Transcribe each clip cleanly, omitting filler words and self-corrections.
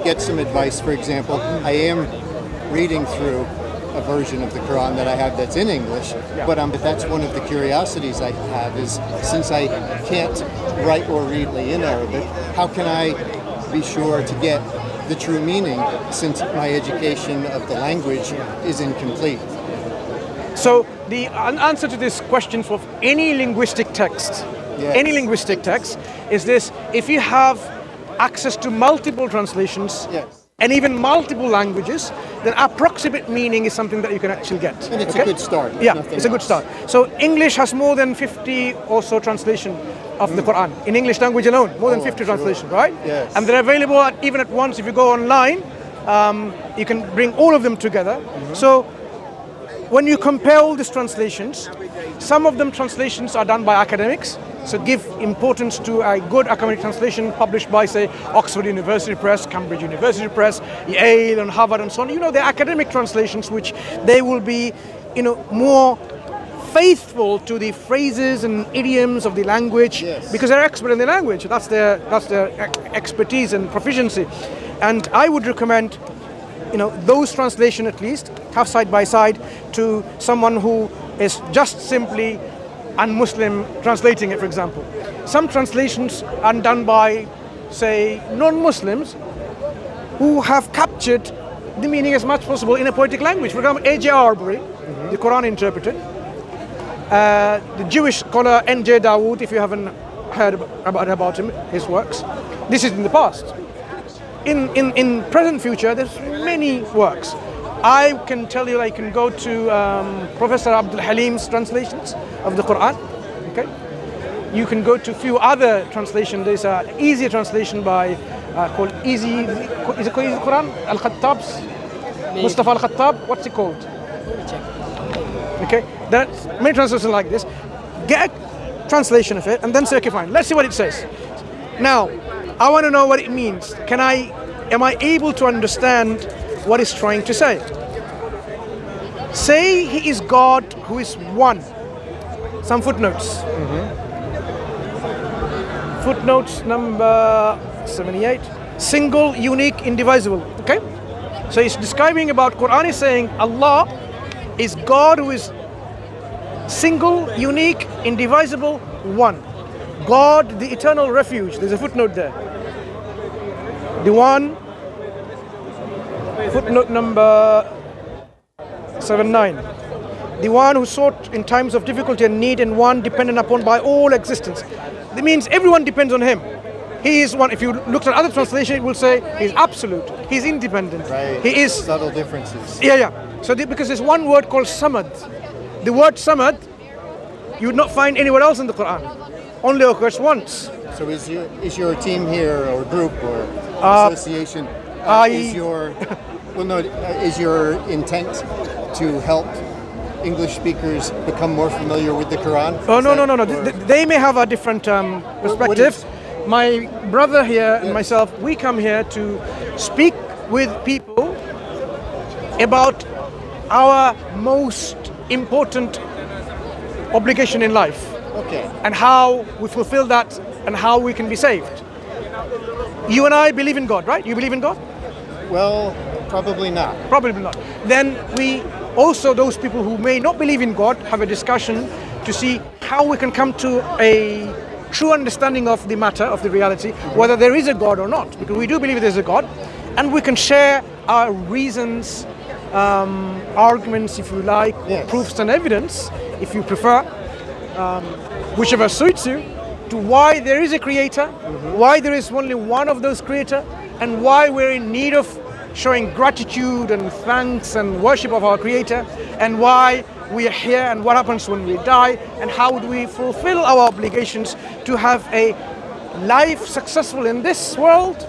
get some advice. For example, I am reading through a version of the Quran that I have that's in English, but that's one of the curiosities I have is since I can't write or read in Arabic, how can I be sure to get the true meaning since my education of the language is incomplete? So the answer to this question for any linguistic text, is this: if you have access to multiple translations, and even multiple languages, then approximate meaning is something that you can actually get. And it's a good start. It's a good start. So English has more than 50 or so translation of the Quran. In English language alone, more than 50 translations, right? Yes. And they're available even at once. If you go online, you can bring all of them together. So when you compare all these translations, some of them translations are done by academics. So give importance to a good academic translation published by, say, Oxford University Press, Cambridge University Press, Yale and Harvard and so on. You know, they're academic translations which they will be, more faithful to the phrases and idioms of the language because they're expert in the language. That's their expertise and proficiency. And I would recommend, those translations at least have side by side to someone who is just simply un-Muslim translating it, for example. Some translations are done by, say, non-Muslims who have captured the meaning as much as possible in a poetic language. For example, A.J. Arbery, the Quran interpreted, the Jewish scholar N.J. Dawood, if you haven't heard about him, his works. This is in the past. In present future, there's many works. I can tell you, I can go to Professor Abdul Halim's translations of the Quran. Okay, you can go to a few other translations. There's an easier translation by called Easy. Is it called Easy Quran? Al-Khattab's Mustafa Al-Khattab. What's it called? Okay, there are many translations like this. Get a translation of it and then say, okay, fine. Let's see what it says. Now, I want to know what it means. Am I able to understand what it's trying to say? Say he is God who is one. Some footnotes. Footnotes number 78. Single, unique, indivisible. Okay? So it's describing about Quran is saying Allah is God who is single, unique, indivisible, one. God, the eternal refuge. There's a footnote there. The one, footnote number 79. The one who sought in times of difficulty and need, and one dependent upon by all existence. That means everyone depends on him. He is one. If you look at other translation, it will say he's absolute. He's independent. Right. He is subtle differences. Yeah. So because there's one word called samad. The word samad, you would not find anywhere else in the Quran. Only occurs once. So is your team here or group or association? Is your intent to help English speakers become more familiar with the Quran? Oh, no. They may have a different perspective. My brother here and myself, we come here to speak with people about our most important obligation in life. Okay. And how we fulfill that and how we can be saved. You and I believe in God, right? You believe in God? Well, probably not. Probably not. Then we also, those people who may not believe in God, have a discussion to see how we can come to a true understanding of the matter, of the reality, whether there is a God or not. Because we do believe there is a God. And we can share our reasons, arguments, if you like, proofs and evidence, if you prefer, whichever suits you, to why there is a creator, why there is only one of those creators, and why we're in need of showing gratitude and thanks and worship of our creator, and why we are here and what happens when we die, and how do we fulfill our obligations to have a life successful in this world,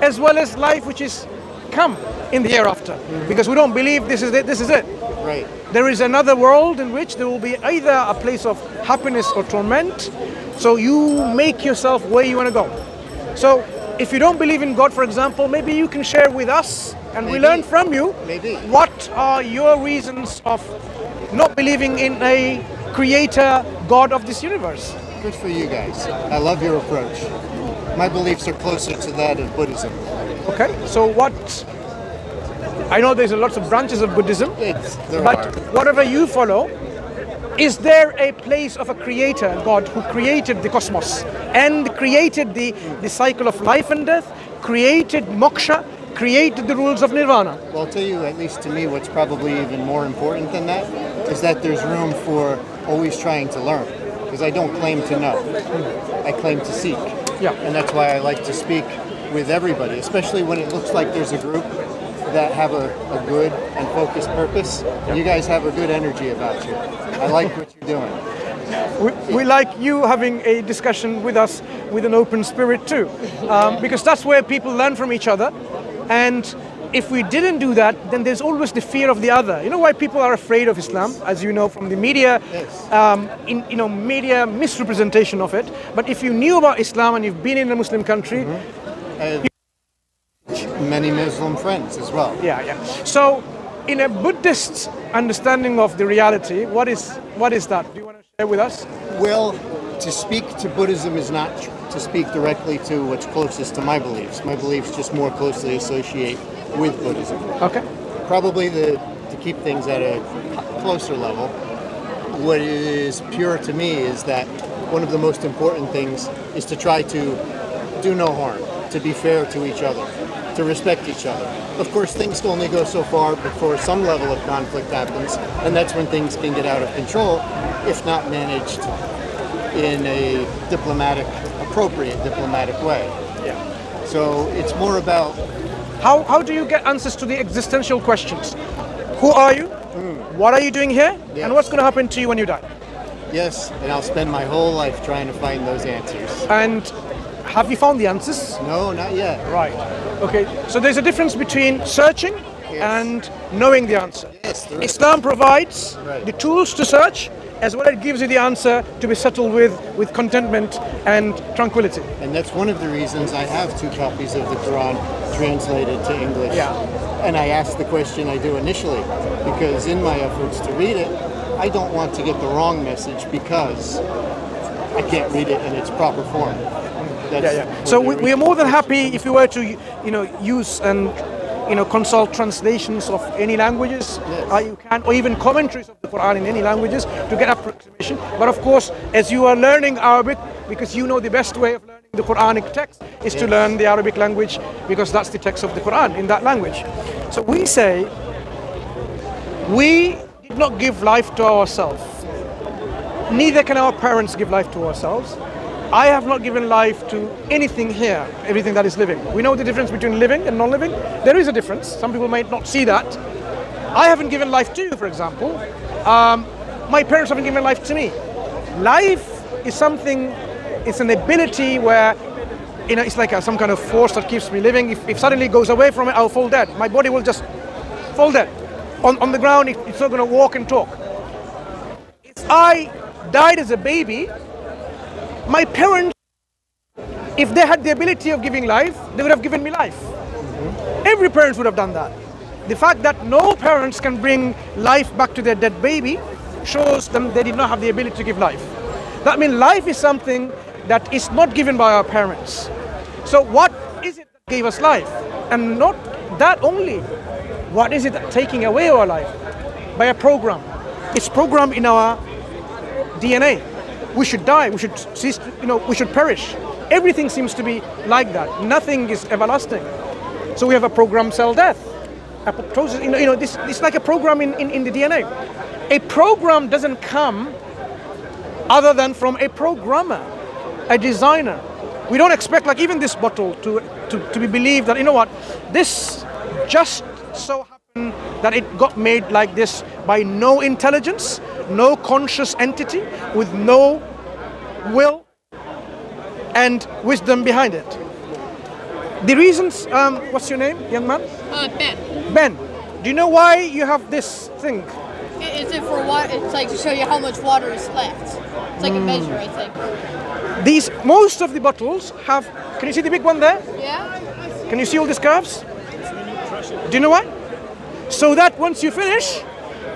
as well as life which is come in the hereafter. Because we don't believe this is it. Right. There is another world in which there will be either a place of happiness or torment. So you make yourself where you want to go. So if you don't believe in God, for example, maybe you can share with us and we learn from you. What are your reasons of not believing in a creator, God of this universe? Good for you guys. I love your approach. My beliefs are closer to that of Buddhism. Okay, so what? I know there's lots of branches of Buddhism, There but are. whatever you follow, is there a place of a creator, God, who created the cosmos and created the cycle of life and death, created moksha, created the rules of nirvana? Well, I'll tell you, at least to me, what's probably even more important than that is that there's room for always trying to learn. Because I don't claim to know, I claim to seek. Yeah. And that's why I like to speak with everybody, especially when it looks like there's a group that have a good and focused purpose. You guys have a good energy about you. I like what you're doing. We like you having a discussion with us with an open spirit too, because that's where people learn from each other. And if we didn't do that, then there's always the fear of the other. You know why people are afraid of Islam, as you know from the media, media misrepresentation of it. But if you knew about Islam and you've been in a Muslim country, Many Muslim friends as well. yeah. So, in a Buddhist understanding of the reality, what is that? Do you want to share with us? Well, to speak to Buddhism is not to speak directly to what's closest to my beliefs. My beliefs just more closely associate with Buddhism. Okay. Probably to keep things at a closer level, what is pure to me is that one of the most important things is to try to do no harm, to be fair to each other, to respect each other. Of course, things can only go so far before some level of conflict happens, and that's when things can get out of control if not managed in a appropriate diplomatic way. Yeah. So it's more about How do you get answers to the existential questions? Who are you? What are you doing here? Yes. And what's going to happen to you when you die? yes, and I'll spend my whole life trying to find those answers. And have you found the answers? No, not yet. Right. Okay. So there's a difference between searching and knowing the answer. Yes, there is. Islam provides Right. the tools to search, as well as it gives you the answer to be settled with contentment and tranquility. And that's one of the reasons I have 2 copies of the Quran translated to English. Yeah. And I ask the question I do initially, because in my efforts to read it, I don't want to get the wrong message because I can't read it in its proper form. That's So what we are more than happy if you were to, use and consult translations of any languages. Yes. You can, or even commentaries of the Quran in any languages to get approximation. But of course, as you are learning Arabic, because you know the best way of learning the Quranic text is to Yes. learn the Arabic language, because that's the text of the Quran in that language. So we say, we did not give life to ourselves. Neither can our parents give life to ourselves. I have not given life to anything here, everything that is living. We know the difference between living and non-living. There is a difference. Some people might not see that. I haven't given life to you, for example. My parents haven't given life to me. Life is something, it's an ability where, it's like some kind of force that keeps me living. If suddenly it goes away from it, I'll fall dead. My body will just fall dead. On the ground, it's not going to walk and talk. If I died as a baby, my parents, if they had the ability of giving life, they would have given me life. Every parent would have done that. The fact that no parents can bring life back to their dead baby shows them they did not have the ability to give life. That means life is something that is not given by our parents. So what is it that gave us life? And not that only. What is it that taking away our life? By a program. It's programmed in our DNA. We should die, we should cease, we should perish. Everything seems to be like that. Nothing is everlasting. So we have a programmed cell death. Apoptosis, it's like a program in the DNA. A program doesn't come other than from a programmer, a designer. We don't expect, like even this bottle, to be believed that, this just so happened that it got made like this by no intelligence, no conscious entity, with no will and wisdom behind it. The reasons, what's your name, young man? Ben. Ben, do you know why you have this thing? Is it for what? It's like to show you how much water is left. It's like a measure, I think. Most of the bottles have, can you see the big one there? Yeah? Can you see all these curves? Do you know why? So that once you finish,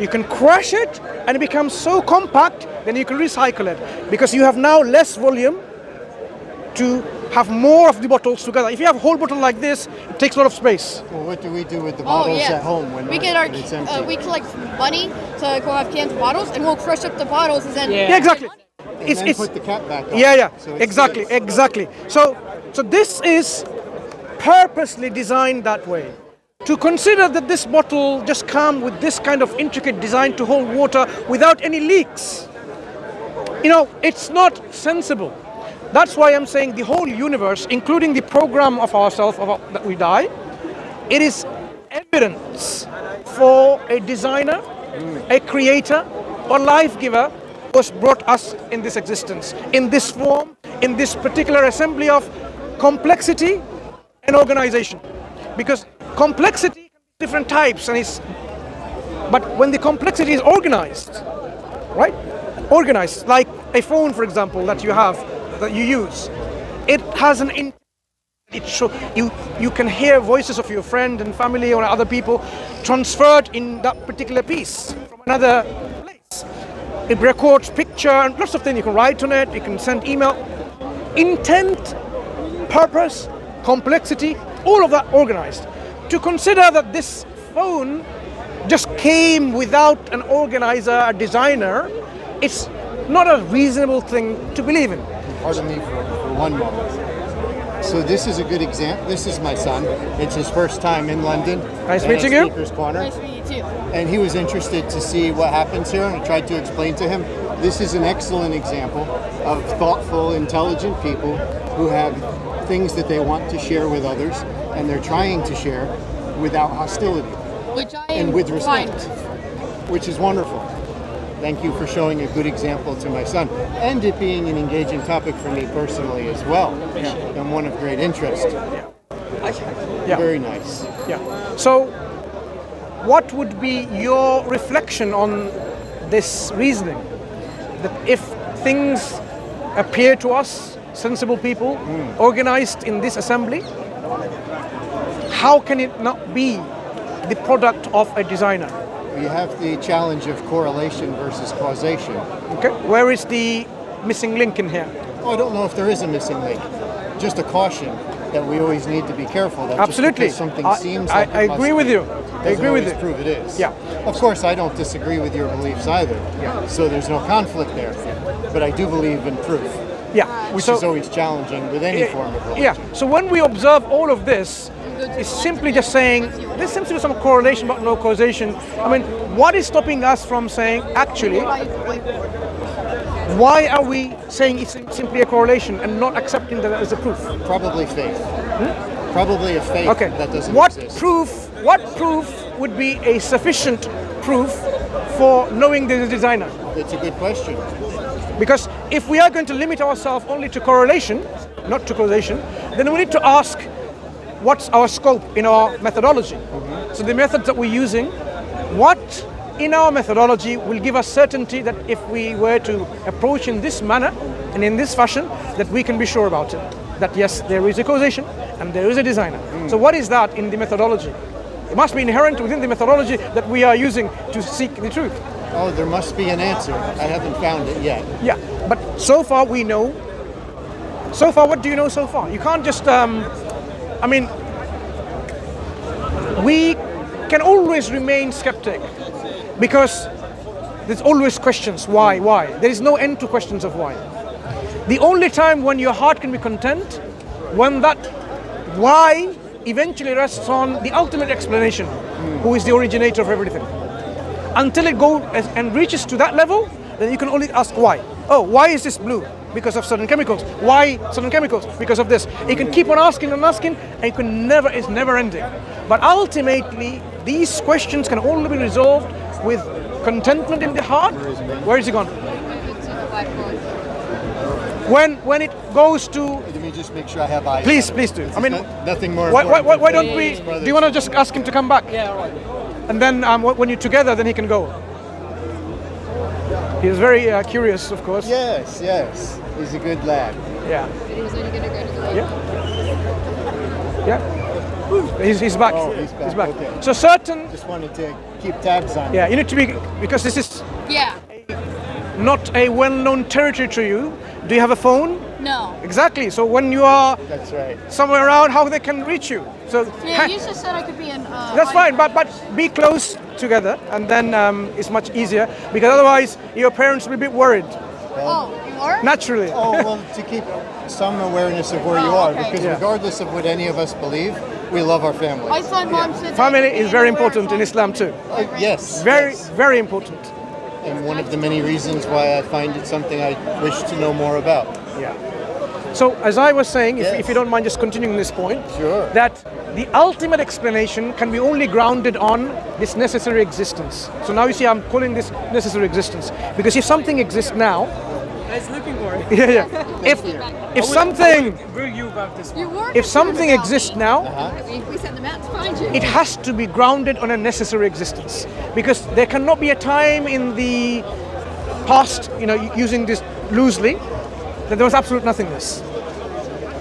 you can crush it and it becomes so compact, then you can recycle it. Because you have now less volume to have more of the bottles together. If you have a whole bottle like this, it takes a lot of space. Well, what do we do with the Oh bottles yeah. at home when we get our it's empty? we collect money to go have cans of bottles, and we'll crush up the bottles and then Yeah, exactly. and then put the cap back on. Yeah, So it's exactly, safe. exactly. So this is purposely designed that way. To consider that this bottle just come with this kind of intricate design to hold water without any leaks, it's not sensible. That's why I'm saying the whole universe, including the program of ourselves that we die, it is evidence for a designer, a creator, or life giver who has brought us in this existence, in this form, in this particular assembly of complexity and organization. Because complexity can be different types, but when the complexity is organized, right? Organized, like a phone, for example, that you have, that you use, it has you can hear voices of your friend and family or other people transferred in that particular piece from another place. It records picture and lots of things. You can write on it, you can send email. Intent, purpose, complexity, all of that organized. To consider that this phone just came without an organizer, a designer, it's not a reasonable thing to believe in. Pardon me for one moment. So this is a good example. This is my son. It's his first time in London. Nice meeting you. Speaker's Corner. Nice to meet you too. And he was interested to see what happens here, and I tried to explain to him this is an excellent example of thoughtful, intelligent people who have things that they want to share with others, and they're trying to share without hostility Which I and am with fine respect, with. which is wonderful. Thank you for showing a good example to my son, and it being an engaging topic for me personally as well, and one of great interest. Yeah. Very nice. Yeah. So, what would be your reflection on this reasoning? That if things appear to us, sensible people, organized in this assembly, how can it not be the product of a designer? We have the challenge of correlation versus causation. Okay. Where is the missing link in here? Oh, I don't know if there is a missing link. Just a caution that we always need to be careful. That Absolutely. Just because something seems I like a agree with you. possibility I agree with doesn't you. always prove it is. Yeah. Of course, I don't disagree with your beliefs either. Yeah. So there's no conflict there. But I do believe in proof, Yeah. which So, is always challenging with any form of religion. yeah. So when we observe all of this, it's simply just saying there seems to be some correlation but no causation. I mean, what is stopping us from saying actually? Why are we saying it's simply a correlation and not accepting that as a proof? Probably faith. Probably a faith Okay. that doesn't What exist. proof would be a sufficient proof for knowing there's a designer? It's a good question. Because if we are going to limit ourselves only to correlation, not to causation, then we need to ask what's our scope in our methodology. So the methods that we're using, what in our methodology will give us certainty that if we were to approach in this manner and in this fashion, that we can be sure about it. That yes, there is a causation and there is a designer. So what is that in the methodology? It must be inherent within the methodology that we are using to seek the truth. Oh, there must be an answer. I haven't found it yet. Yeah, but so far we know. So far, what do you know so far? You can't just, we can always remain skeptic because there's always questions. Why? There is no end to questions of why. The only time when your heart can be content, when that why eventually rests on the ultimate explanation, who is the originator of everything. Until it goes and reaches to that level, then you can only ask why. Oh, why is this blue? Because of certain chemicals. Why certain chemicals? Because of this. You can keep on asking and asking, and you can it's never ending. But ultimately, these questions can only be resolved with contentment in the heart. Where is he gone? When it goes to, Let me just make sure I have eyes. please do. It's I mean, nothing more. why important don't than we? his brothers. Do you want to just ask him to come back? Yeah, all right. And then when you're together, then he can go. He's very curious, of course. Yes. He's a good lad. Yeah. He was only going to go to the Yeah. He's back. Oh, he's back. Okay. So certain. Just wanted to keep tabs on. Yeah, you need to be, because this is Yeah. not a well-known territory to you. Do you have a phone? No. Exactly. So when you are That's right. somewhere around, how they can reach you? So Yeah, you just said I could be in. that's fine, but be close together, and then it's much easier, because otherwise your parents will be a bit worried. Oh, you are? Naturally. Oh, well, to keep some awareness of where you Oh, are, okay. because Yeah. regardless of what any of us believe, we love our family. My son, mom said. Family is very important in Islam too. Yes. Very, yes. very important. And one of the many reasons why I find it something I wish to know more about. Yeah. So as I was saying, if Yes. you don't mind just continuing this point, Sure. that the ultimate explanation can be only grounded on this necessary existence. So now you see I'm calling this necessary existence, because if something exists now, I was looking for it. yeah. If something Bring you about this. You were if something concerned about exists me. now, We sent them out to find you. it has to be grounded on a necessary existence, because there cannot be a time in the past, using this loosely, that there was absolute nothingness.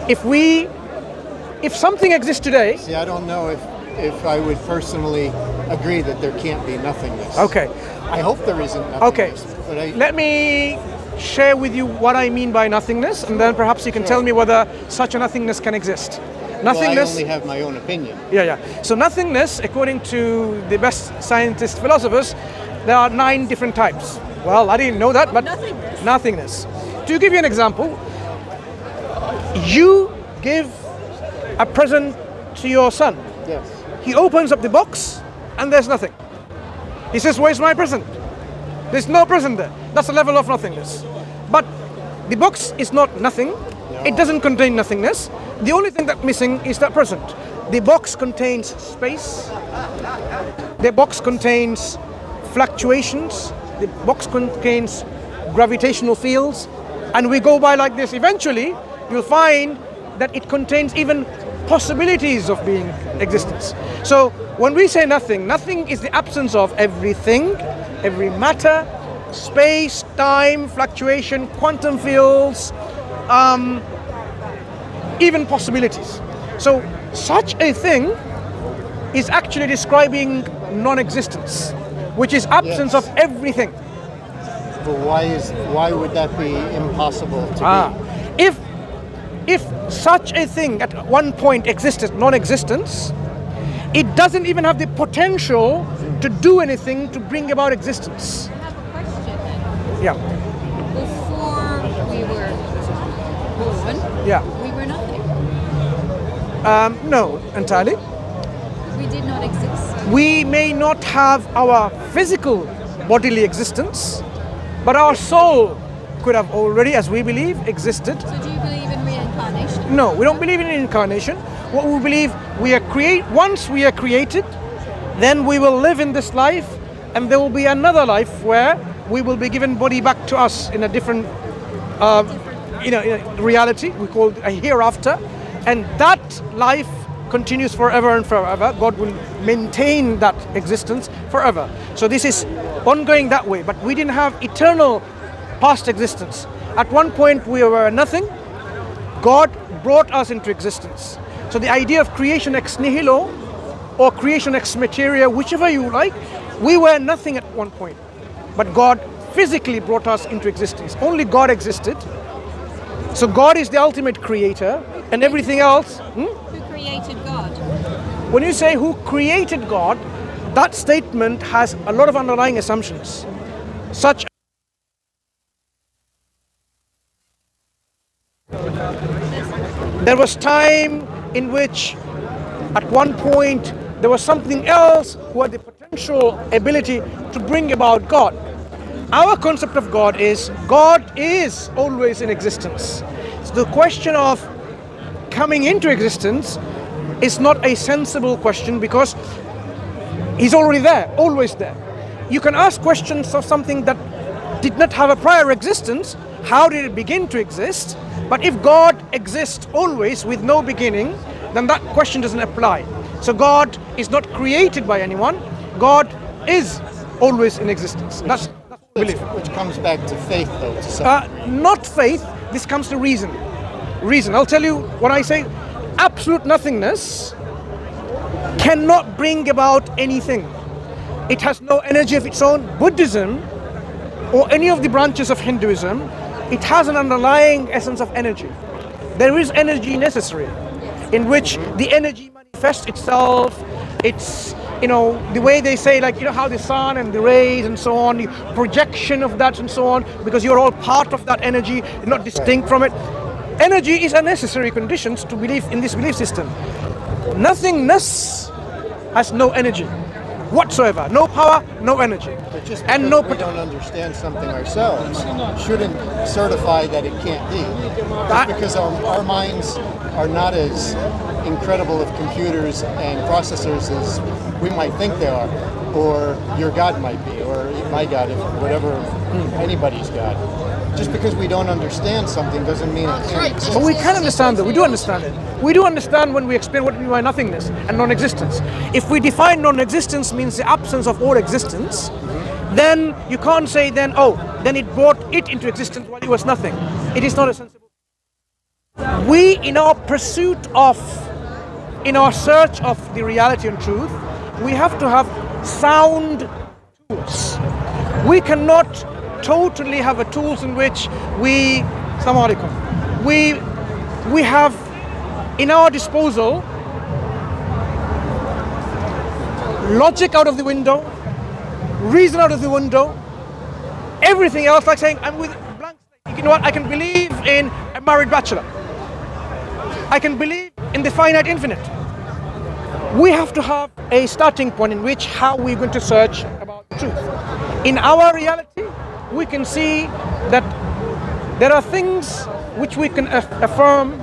If something exists today, See, I don't know if I would personally agree that there can't be nothingness. okay, I hope there isn't okay, nothingness. But let me share with you what I mean by nothingness, and then perhaps you can tell me whether such a nothingness can exist. well, I Nothingness. only have my own opinion. Yeah. So nothingness, according to the best scientists, philosophers, there are 9 different types. Well, I didn't know that, but nothingness. To give you an example, you give a present to your son. Yes. He opens up the box and there's nothing. He says, "Where's my present?" There's no present there. That's a level of nothingness. But the box is not nothing. It doesn't contain nothingness. The only thing that's missing is that present. The box contains space. The box contains fluctuations. The box contains gravitational fields. And we go by like this. Eventually, you'll find that it contains even possibilities of being existence. So when we say nothing, nothing is the absence of everything, every matter, space, time, fluctuation, quantum fields, even possibilities. So such a thing is actually describing non-existence, which is absence Yes. of everything. But why would that be impossible to be? If such a thing at one point existed, non-existence, it doesn't even have the potential to do anything to bring about existence. I have a question then. Yeah, Before we were born, yeah. we were nothing. No, entirely. We did not exist. We may not have our physical bodily existence, but our soul could have already, as we believe, existed. So do you believe in reincarnation? No, we don't believe in incarnation. What we believe, once we are created, then we will live in this life, and there will be another life where we will be given body back to us in a different, in a reality. We call it a hereafter, and that life continues forever and forever. God will maintain that existence forever. So this is ongoing that way. But we didn't have eternal past existence. At one point we were nothing. God brought us into existence. So the idea of creation ex nihilo or creation ex materia, whichever you like, we were nothing at one point. But God physically brought us into existence. Only God existed. So God is the ultimate creator, and everything else. Who created God? When you say who created God, that statement has a lot of underlying assumptions. Such there was time in which at one point there was something else who had the potential ability to bring about God. Our concept of God is always in existence. So the question of coming into existence is not a sensible question, because he's already there, always there. You can ask questions of something that did not have a prior existence. How did it begin to exist? But if God exists always with no beginning, then that question doesn't apply. So God is not created by anyone. God is always in existence. That's what we believe. Which comes back to faith, though. To some Not faith. This comes to reason. Reason. I'll tell you what I say. Absolute nothingness cannot bring about anything. It has no energy of its own. Buddhism or any of the branches of Hinduism it has an underlying essence of energy. There is energy necessary, in which the energy manifests itself. It's, the way they say, like, how the sun and the rays and so on, the projection of that and so on, because you're all part of that energy, not distinct from it. Energy is a necessary condition to believe in this belief system. Nothingness has no energy whatsoever. No power, no energy. But just and because no we don't understand something ourselves shouldn't certify that it can't be. Just because our minds are not as incredible of computers and processors as we might think they are, or your God might be, or my God, whatever anybody's God. Just because we don't understand something doesn't mean it can't exist. But we can understand it. We do understand it. We do understand when we explain what we mean by nothingness and non-existence. If we define non-existence means the absence of all existence, then you can't say then it brought it into existence while it was nothing. It is not a sensible. We, in our search of the reality and truth, we have to have sound tools. We cannot totally have a tools in which we have in our disposal logic out of the window, reason out of the window, everything else, like saying I'm with blank slate. You know what? I can believe in a married bachelor. I can believe in the finite infinite. We have to have a starting point in which how we're going to search about truth. In our reality, we can see that there are things which we can affirm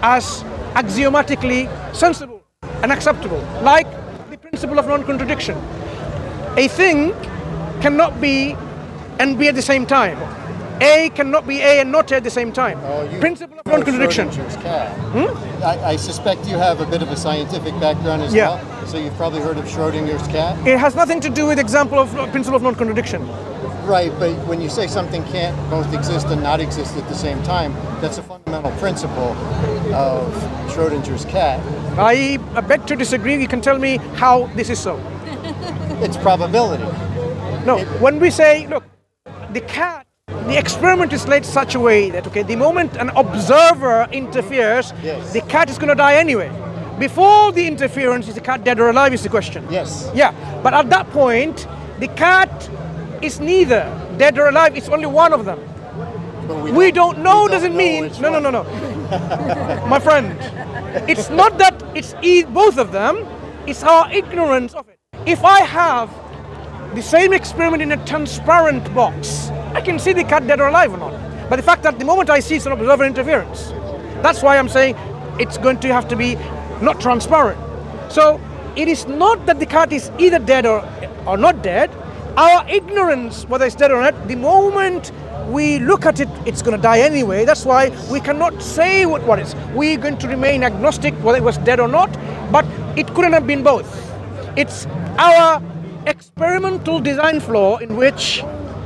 as axiomatically sensible and acceptable, like the principle of non-contradiction. A thing cannot be and be at the same time. A cannot be A and not A at the same time. Principle of non-contradiction. I suspect you have a bit of a scientific background as well, so you've probably heard of Schrodinger's cat. It has nothing to do with example of principle of non-contradiction. Right, but when you say something can't both exist and not exist at the same time, that's a fundamental principle of Schrodinger's cat. I beg to disagree. You can tell me how this is so. It's probability. No, when we say, look, the experiment is laid such a way that, the moment an observer interferes, the cat is going to die anyway. Before the interference, is the cat dead or alive is the question. Yes. Yeah, but at that point, the cat is neither dead or alive, it's only one of them. We don't know doesn't mean... No. My friend, it's not that it's both of them, it's our ignorance of it. If I have the same experiment in a transparent box, I can see the cat dead or alive or not. But the fact that the moment I see it's an observer interference, that's why I'm saying it's going to have to be not transparent. So it is not that the cat is either dead or not dead. Our ignorance, whether it's dead or not, the moment we look at it, it's going to die anyway. That's why we cannot say what is. We're going to remain agnostic whether it was dead or not, but it couldn't have been both. It's our experimental design flaw in which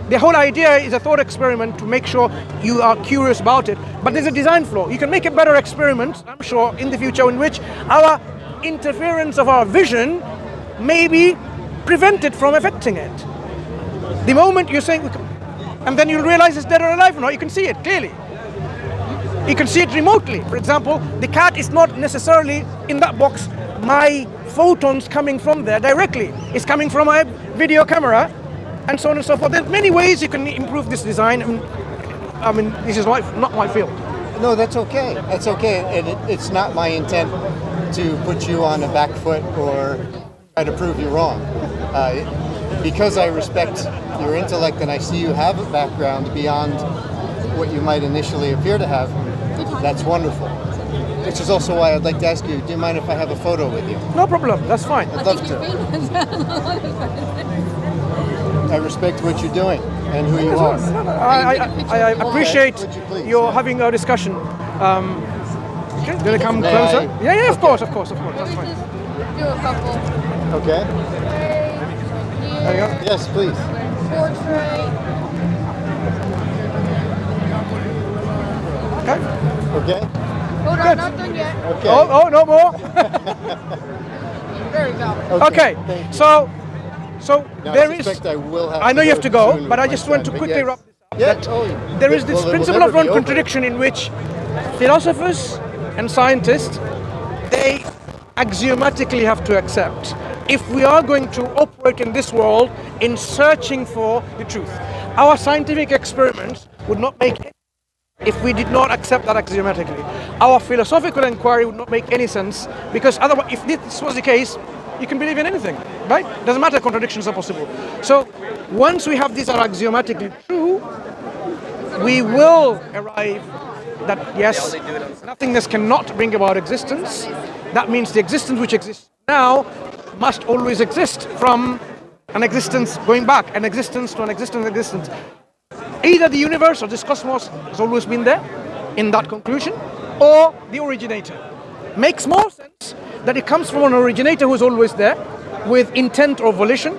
the whole idea is a thought experiment to make sure you are curious about it, but there's a design flaw. You can make a better experiment, I'm sure, in the future in which our interference of our vision may be prevented from affecting it. The moment you're saying, and then you'll realize it's dead or alive or not, you can see it clearly. You can see it remotely. For example, the cat is not necessarily in that box, my photons coming from there directly. It's coming from my video camera, and so on and so forth. There's many ways you can improve this design. I mean, this is not my field. No, that's okay. That's okay. And it's not my intent to put you on a back foot or try to prove you wrong. Because I respect your intellect and I see you have a background beyond what you might initially appear to have, that's wonderful. Which is also why I'd like to ask you, do you mind if I have a photo with you? No problem, that's fine. I'd love to. I respect what you're doing and who you are. I appreciate your having a discussion. Okay, gonna come closer? Yeah, of course, that's fine. Do a couple. Okay. There you go. Yes, please. Portrait. Okay. Okay. Hold on, not done yet. Okay. Oh, no more. There we go. Okay. So Now, there I is. suspect I will have I know to you have to go, soon but I with just my want to son, but quickly yes. wrap this up. Yeah, that oh, there is this well, it will principle never of be over. non-contradiction in which philosophers and scientists, they axiomatically have to accept if we are going to operate in this world in searching for the truth. Our scientific experiments would not make any if we did not accept that axiomatically. Our philosophical inquiry would not make any sense because otherwise, if this was the case, you can believe in anything, right? Doesn't matter, contradictions are possible. So once we have these are axiomatically true, we will arrive that yes, nothingness cannot bring about existence. That means the existence which exists now must always exist from an existence going back, an existence to an existence. Either the universe or this cosmos has always been there in that conclusion, or the originator. Makes more sense that it comes from an originator who is always there with intent or volition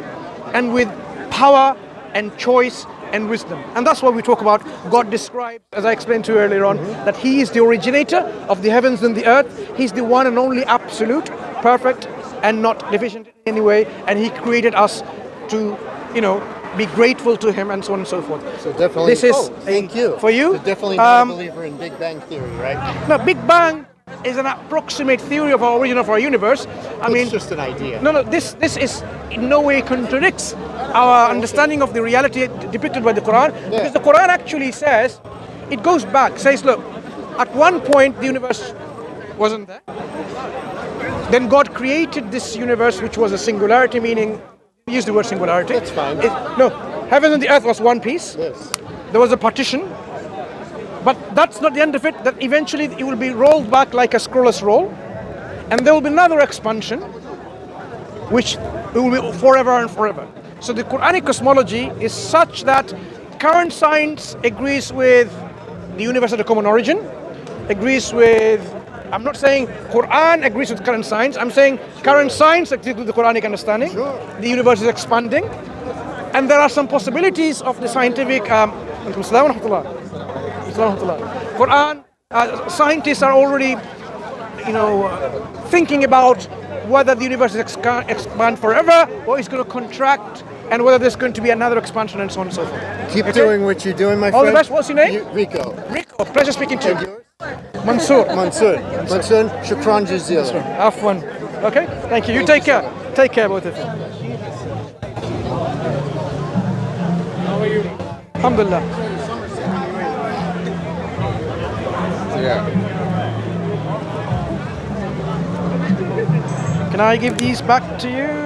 and with power and choice and wisdom. And that's why we talk about God described, as I explained to you earlier on, that He is the originator of the heavens and the earth. He's the one and only absolute, perfect, and not deficient in any way. And He created us to, be grateful to Him and so on and so forth. So definitely. This is thank you. for you. So definitely not a believer in Big Bang Theory, right? No, Big Bang is an approximate theory of our origin of our universe. It's just an idea. No. This is in no way contradicts our understanding of the reality depicted by the Quran. Because the Quran actually says, it goes back, says, look, at one point the universe wasn't there. Then God created this universe, which was a singularity, meaning, use the word singularity. That's fine. No, heaven and the earth was one piece. Yes. There was a partition. But that's not the end of it, that eventually it will be rolled back like a scrollless roll. And there will be another expansion, which will be forever and forever. So the Quranic cosmology is such that current science agrees with the universe at a common origin, agrees with, I'm not saying Quran agrees with current science, I'm saying current science agrees with the Quranic understanding. Sure. The universe is expanding. And there are some possibilities of the scientific, Quran, scientists are already, thinking about whether the universe is expand forever or it's going to contract, and whether there's going to be another expansion and so on and so forth. Keep doing what you're doing, my friend. All the best. What's your name? Rico. Rico. Pleasure speaking to And you. yours? Mansur. Mansur, shukran jazeela. Have fun. Okay. Thank you. You take care. Take care, both of you. How are you? Alhamdulillah. Yeah. Can I give these back to you?